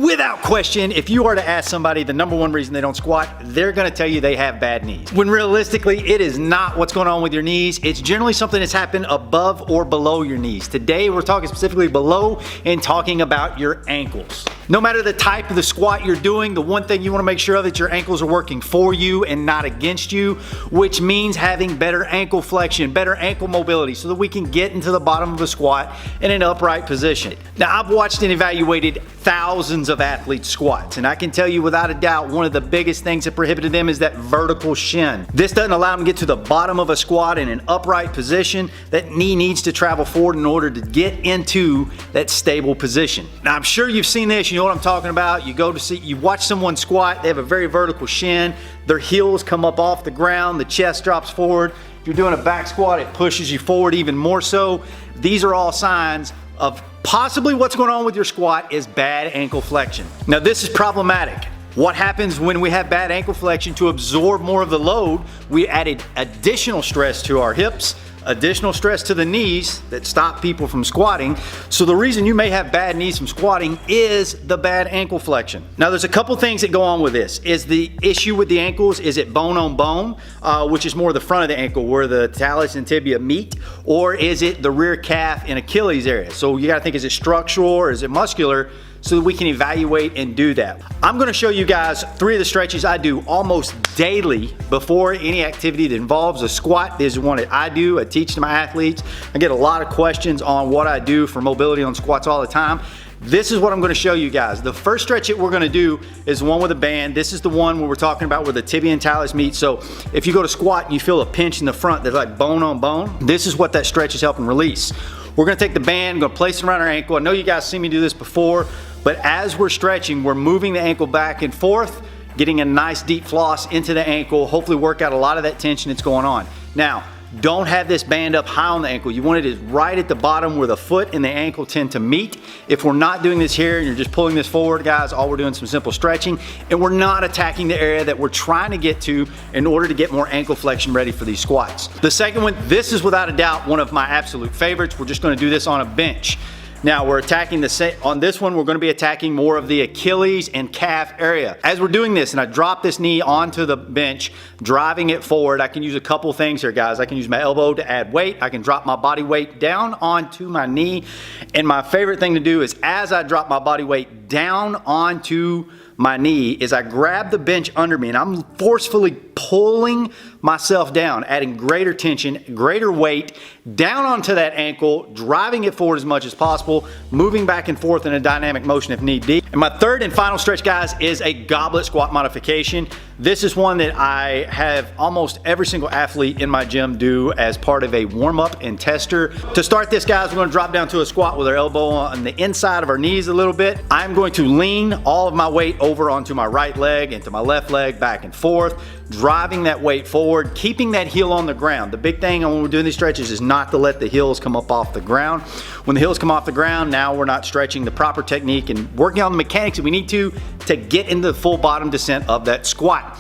Without question, if you are to ask somebody the number one reason they don't squat, they're gonna tell you they have bad knees. When realistically, it is not what's going on with your knees. It's generally something that's happened above or below your knees. Today, we're talking specifically below and talking about your ankles. No matter the type of the squat you're doing, the one thing you wanna make sure of that your ankles are working for you and not against you, which means having better ankle flexion, better ankle mobility, so that we can get into the bottom of a squat in an upright position. Now, I've watched and evaluated thousands of athletes squats, and I can tell you without a doubt, one of the biggest things that prohibited them is that vertical shin. This doesn't allow them to get to the bottom of a squat in an upright position. That knee needs to travel forward in order to get into that stable position. Now, I'm sure you've seen this, you know what I'm talking about. You watch someone squat, they have a very vertical shin, their heels come up off the ground, the chest drops forward. If you're doing a back squat, it pushes you forward even more so. These are all signs of possibly what's going on with your squat is bad ankle flexion. Now, this is problematic. What happens when we have bad ankle flexion? To absorb more of the load, we added additional stress to our hips, additional stress to the knees that stop people from squatting. So the reason you may have bad knees from squatting is the bad ankle flexion. Now, there's a couple things that go on with this. Is the issue with the ankles, is it bone on bone, which is more the front of the ankle where the talus and tibia meet, or is it the rear calf and Achilles area? So you gotta think, is it structural or is it muscular? So that we can evaluate and do that. I'm gonna show you guys 3 of the stretches I do almost daily before any activity that involves a squat. This is one that I do, I teach to my athletes. I get a lot of questions on what I do for mobility on squats all the time. This is what I'm gonna show you guys. The first stretch that we're gonna do is one with a band. This is the one where we're talking about where the tibia and talus meet. So if you go to squat and you feel a pinch in the front that's like bone on bone, this is what that stretch is helping release. We're gonna take the band, gonna place it around our ankle. I know you guys seen me do this before, but as we're stretching, we're moving the ankle back and forth, getting a nice deep floss into the ankle, hopefully work out a lot of that tension that's going on. Now, don't have this band up high on the ankle. You want it right at the bottom where the foot and the ankle tend to meet. If we're not doing this here and you're just pulling this forward, guys, all we're doing is some simple stretching, and we're not attacking the area that we're trying to get to in order to get more ankle flexion ready for these squats. The second one, this is without a doubt one of my absolute favorites. We're just gonna do this on a bench. Now we're attacking on this one, we're gonna be attacking more of the Achilles and calf area. As we're doing this, and I drop this knee onto the bench, driving it forward, I can use a couple things here, guys. I can use my elbow to add weight. I can drop my body weight down onto my knee. And my favorite thing to do is as I drop my body weight down onto my knee is I grab the bench under me and I'm forcefully pulling myself down, adding greater tension, greater weight down onto that ankle, driving it forward as much as possible, moving back and forth in a dynamic motion if need be. And my third and final stretch, guys, is a goblet squat modification. This is one that I have almost every single athlete in my gym do as part of a warm-up and tester. To start this, guys, we're gonna drop down to a squat with our elbow on the inside of our knees a little bit. I'm going to lean all of my weight over onto my right leg, into my left leg, back and forth, driving that weight forward, keeping that heel on the ground. The big thing when we're doing these stretches is not to let the heels come up off the ground. When the heels come off the ground, now we're not stretching the proper technique and working on the mechanics that we need to get into the full bottom descent of that squat.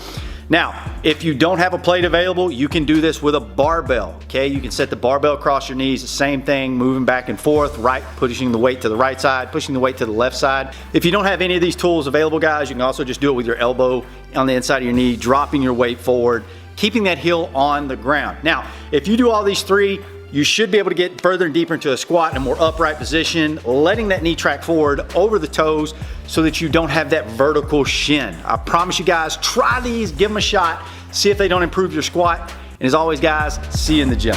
Now, if you don't have a plate available, you can do this with a barbell, okay? You can set the barbell across your knees, the same thing, moving back and forth, right, pushing the weight to the right side, pushing the weight to the left side. If you don't have any of these tools available, guys, you can also just do it with your elbow on the inside of your knee, dropping your weight forward, keeping that heel on the ground. Now, if you do all these 3, you should be able to get further and deeper into a squat in a more upright position, letting that knee track forward over the toes so that you don't have that vertical shin. I promise you guys, try these, give them a shot, see if they don't improve your squat. And as always, guys, see you in the gym.